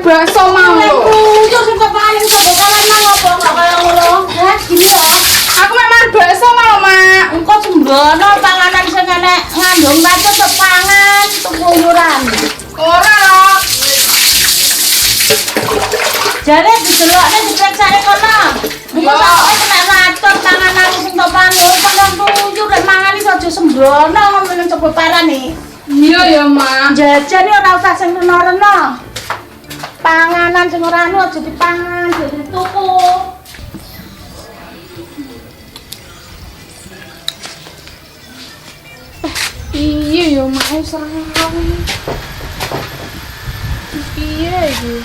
bakso mau lho. Yo sing paling kok kalah nang opo kok kaya ngono. Heh, gini lho. Aku mek mar bakso mau, Mak. Engko sembrono panganan sing enek ngandung racun tepangan tukuyuran. Ora lho. Jare didelokne dipreksane kono. Engko sampe kena racun panganan sing tepangan kono tuyur rek mangan iso aja sembrono ngomong coba parane. Iya ya, Mak. Jajan iki ora usah sing reno-reno. Panganan sing ora anu aja dipangan, aja dituku. Iya ya, Mak, serem. Piye iki?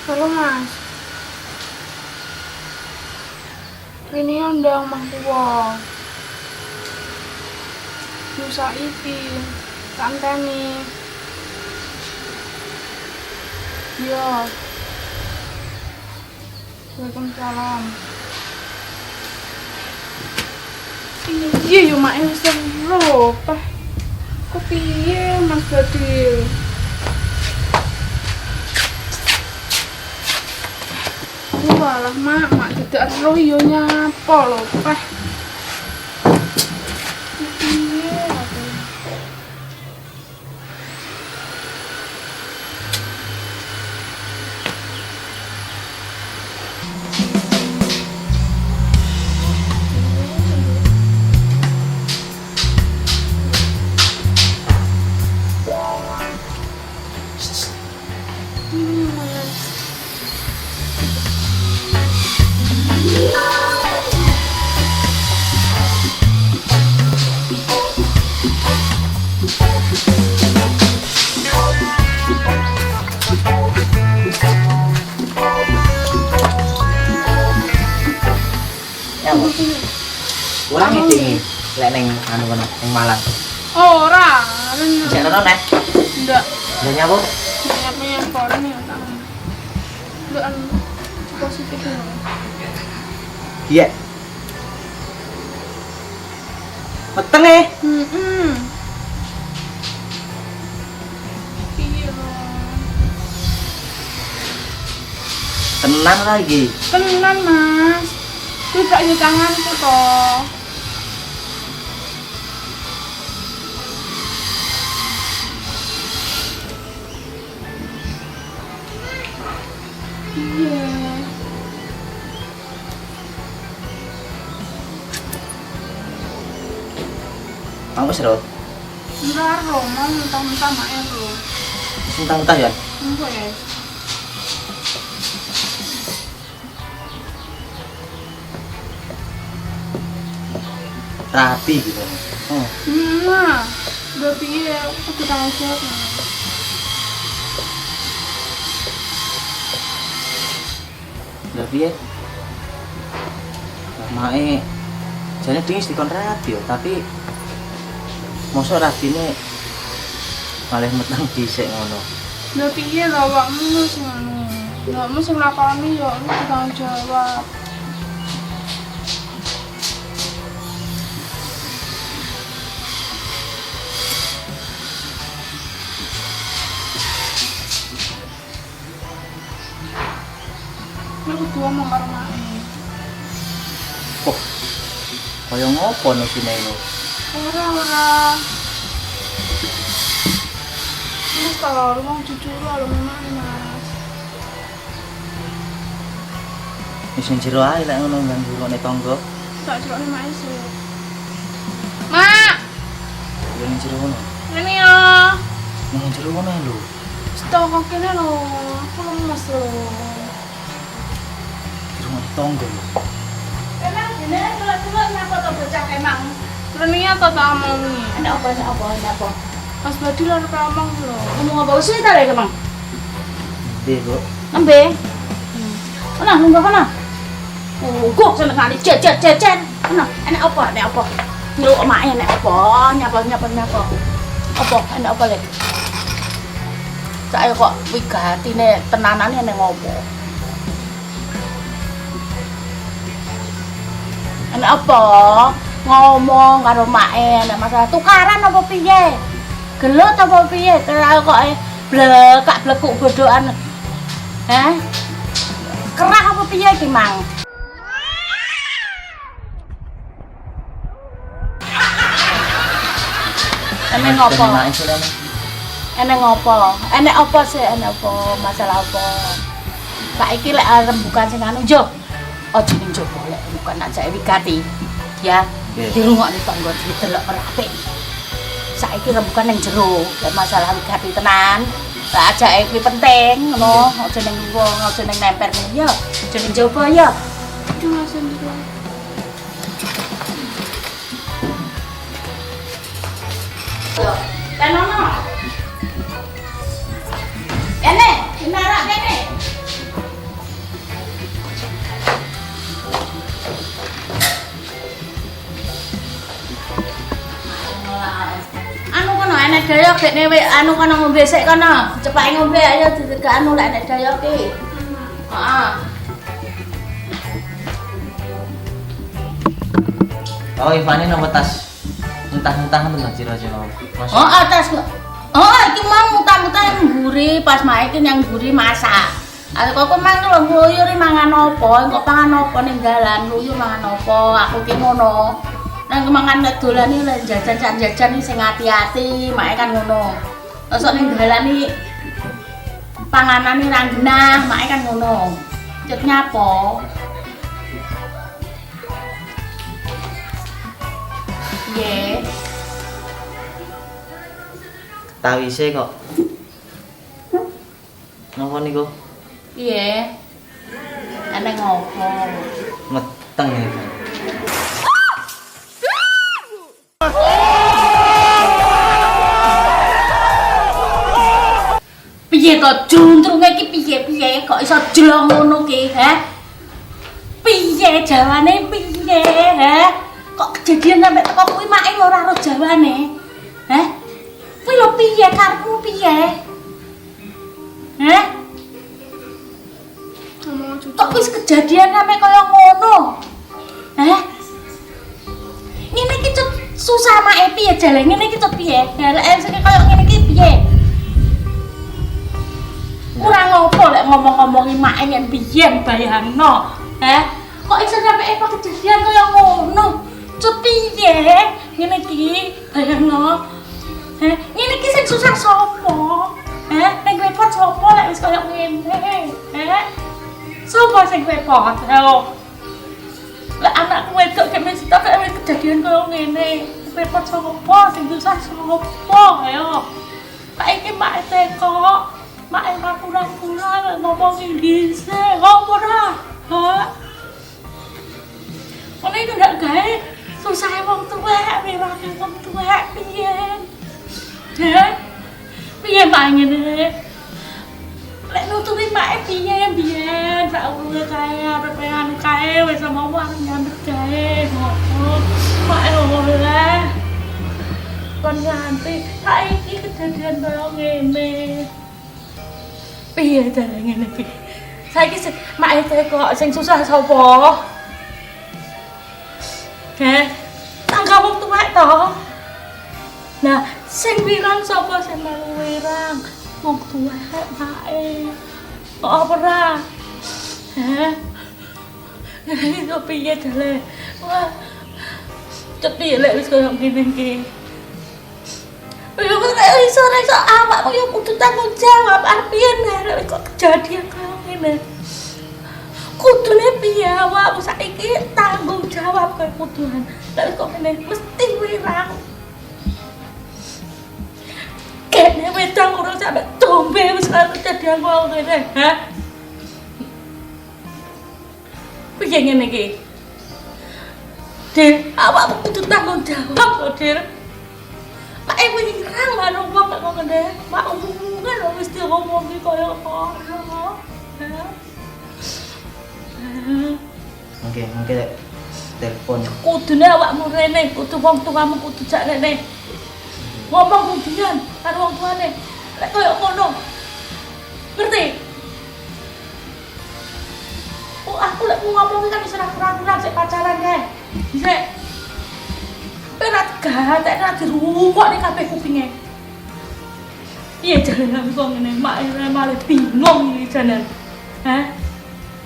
Halo Mas, ini undang Mang Tua Nusa Ipi, Tanteni. Iya. Waalaikumsalam. Iya yo mak wis lho, Pak. Kok piye Mas Badil? Walah mak tidak roh yo nyapa lho, Pak. Piye aku? Kurang iki lek ning anu kono ning Malang. Ora, Jek ono nek. ndak. Lah nyapa? Nyapnya korne ya tak. Ndak anu positif lho. Iya. Meteng e. Iya. Tenan lagi. Tenan, Mas. Tidak di tanganku toh. Iya. Mau wis ro. Enggak, mau mentah-mentah mae lho. Mentah-mentah ya. Enggak ya. Rapi gitu. Oh. Nah, udah piye aku tanggung jawab. Lah piye? Lah mae jane dingis dikon rapi yo, tapi Mosok rapine malah meteng dhisik ngono. Lha piye lho awakmu sing anu. Awakmu sing lakoni yo tanggung jawab. Aku kudu ngomong karo Mae. Kok kaya ngopo no sine lho. Ora. Mas kalau ngomong jujur lo memang Mas. Wis sing jero ae lek ngono ganggu kene tangga. Tak jerone Mae sih. Mak, Yo ning jero ngono. ini ya. Ning jero ngono lho. Stok kok kene lho. Aku lemes lho. Jero tangga lho. Emang dene delok-delok nyapa to bocah emang. Rene ya tak omongi. Ana apa? Mas Badi lho ngomong lho. Ngomong apa sih ta lek emang? Piye, Bu? Nembe. Ana nunggu kana. Oh, kok seneng kali cet. Ana, enak apa? Nyeluk emak enak apa? Nyapa. Apa? Enak apa lek? Saya kok wigatine tenanane ning ngopo? Enak apa? Ngomong karo mae nek masalah tukaran apa piye? Gelut apa piye? Terus kok blekak-blekuk bodohan. Kerah apa piye iki, Mang? Enek ngopo? Enek ngopo? Enek apa sih? Enek apa? Masalah apa? Saiki lek rembukan sing anu yo. Aja ning jowo lek bukan ajake wigati. Ya, dirungokne tangga didelok ora apik. Saiki rembukan ning jero, lek masalah wigati tenan. Tak ajake kuwi penting ngono, aja ning wong, aja ning nemper ya. Aja ning jowo ya. Aduh Mas sendiri. Yo, tenono. Ene, inarak kene. Anu kono enek daya gekne anu kono ngombe sik kono. Cepake ngombe ayo ditegak anu lek enek daya ki. Heeh. Oh, Ivane nomor tas. Entah-entah men jero-jero. Oh, atas. Oh, iki mau muta-muta mburi pas mae iki yang mburi masak. Kok mang lho nguyuri mangan apa? Engko pangan apa ning dalan? Nguyur mangan apa? Aku ki ngono. Nang mangan nek dolan iki lek jajan-jajan iki sing ati-ati, mae kan ngono. Terus ning dalan iki panganane ra genah, mae kan ngono. Cet nyapa? Nggih. Tawise kok. Napa niku? Piye? Enek ngopo? Meteng iki. Piye to juntrunge iki piye kok iso jelong ngono ki, Piye jawane piye, Kok kejadian sampe teko kuwi mak ora ro jawane, Kuwi lho piye karepmu piye? Ngomong jujur. Kok wis kejadian sampe kaya ngono? Ngene iki cut susah mak piye jale ngene iki cut piye? Lek sing kaya ngene iki piye? Kurang ngopo lek ngomong-ngomongi mak yen biyen bayangno, Kok iso sampe kejadian kaya ngono? Cut piye? Ngene iki bayangno. Ngene iki sing susah sapa? Ning repot sapa lek wis kaya ngene? Sapa sing repot? Lek anakku wedok gek mesti tak kejadian kaya ngene. Repot sapa? Sing susah sapa? Ayo. Saiki mak teko. Mak ora pura-pura ngomong dhisik. Ngopo ora? Ono iki ndak gawe susah wong tuwek, mirane wong tuwek piye? Piye mak ngene? Lek nututi mak piye biyen sak urunge kae arep anu kae wis mau arep nyambut gawe ngopo. Mak oleh. kon nganti saiki kejadian kaya ngene. Piye jare ngene iki? Saiki mak kok sing susah sapa? Tangga wong tuwek to. Nah, sing wirang sapa sing melu wirang? Wong tuwek mae. Kok apa ora? Itu piye jare? Wah. Cepi lek wis koyo ngene iki. Yo kok iso awakmu yo kudu tanggung jawab. Arep piye nek kok kejadian kaya ngene? Kudune piye awakmu saiki tanggung jawab kowe kuduan. Lek kok ngene mesti wirang. Kene wedang ora sampe dombe wis kejadian kaya ngene, ha? Piye ngene iki? Dir, awakmu kudu tanggung jawab lho, Dir. Mak wirang lho wong kok ngene. Mak omongan lho mesti ngomong iki kaya apa. Mungkin telepon. Kudune awakmu rene, kudu wong tuamu kudu jak rene. Ngomong kudian karo wong tuane. Lek koyo ngono. Ngerti? Oh, aku lek ngomong kan wis ora sik pacaran kae. Sik. Perat gatek ra dirungokne kabeh kupinge. Piye jare kok ngene mak malah bingung iki janan. Hah?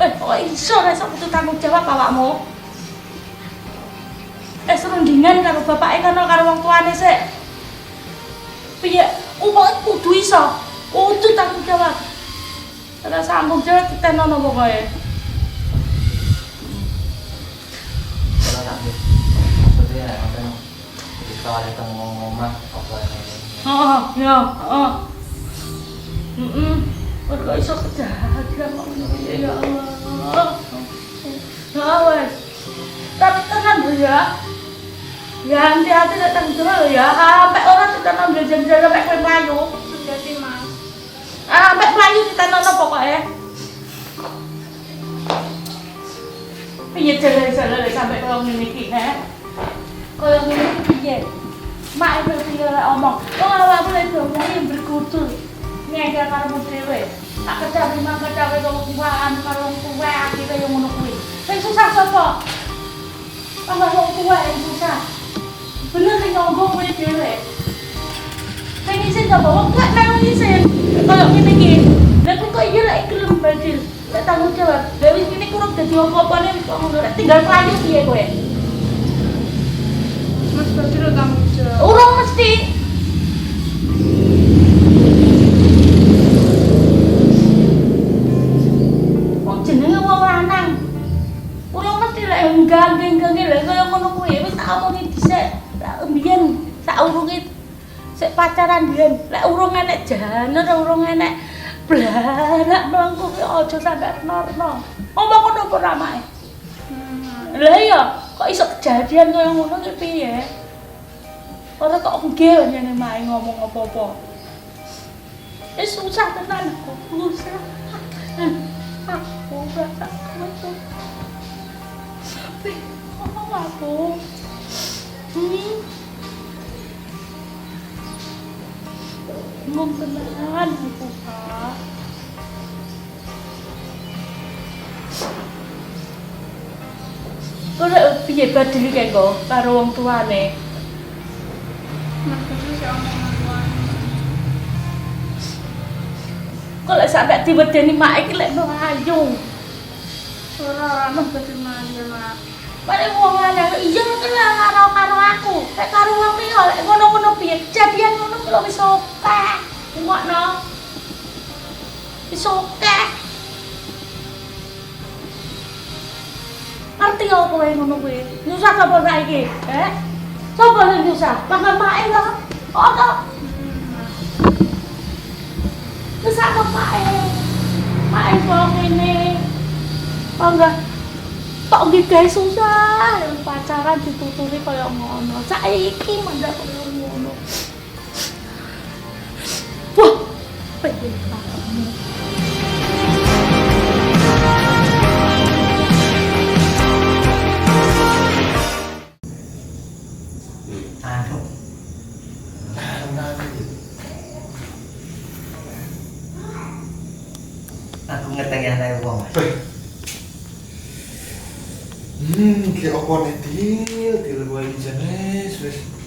Kok iso ra kudu tanggung jawab awakmu? Serundingan karo bapake kono karo wong tuane sik. Piye? Kudu iso. Kudu tanggung jawab. Ora sambung jawab ditenono pokoke. Kalau tak maksudnya apa? Kita ada ngomong apa ini? Ya. Kok iso kejadian kok ngene ya Allah. Ya wes. Tapi tenang dulu ya. Ya hati-hati datang dulu ya. Sampai orang kita ngambil jalan-jalan sampai ke Melayu. Sudah sih mas. Sampai Melayu kita nonton pokoknya. Piye jalan-jalan sampai kalau ngene iki, Kalau ngene iki piye? Mak itu piye omong. Kok awakmu lek ngomong berkutul. Ngene karo dhewe. Tak kecapi mangke cawe karo tuaan karo wong tuwa akhire yo ngono kuwi. Sing susah sapa? Tambah wong tuwa yang susah. Bener sing ngomong kuwi dhewe. Sing isin sapa? Wong tuwa nang isin. Kayak ngene iki. Lah kok iya lek gelem badil. Lek tanggung jawab. Lah wis ngene kurang dadi apa-apane wis kok ngono. Lek tinggal payu piye kowe? Mas Badil tanggung jawab. Urung mesti. Jenenge wong lanang. Urung mesti lek enggang-enggang lek kaya ngono kuwi wis tak omongi dhisik. Lah mbiyen saurunge sik pacaran mbiyen lek urung enek janer, urung enek blarak mlangku ki aja sampe norno. Omong ngono apa ramae? Lah iya, kok iso kejadian kaya ngono ki piye? Ora kok nggih nyene mae ngomong apa-apa. Wis susah tenan kok, susah. Aku rasa aku tapi ngomong aku ngomong tenan aku Pak. Ora piye badhe kae kok karo wong tuane. Mas Badil sih omongan tuane. Kok lek sampe diwedeni mak iki lek mlayu. Ora Mas Badil mandi mak. Bare wong lanang iya karo aku. Lek karo wong liya lek ngono-ngono piye? Kejadian ngono kuwi wis akeh. Ngokno. Wis akeh. Ngerti apa kowe ngono kuwi? Nyusah sapa saiki? Sapa sing nyusah? Mangan mae lho. Ono. Terus apa mae? Mae kok ngene. Enggak. Tok nggih gawe susah, pacaran dituturi kaya ngono. Saiki mandak kaya ngono. Wah, pengen kamu. Aku ngeteng ya naik wong. Kayak apa nih til gue jenis wes.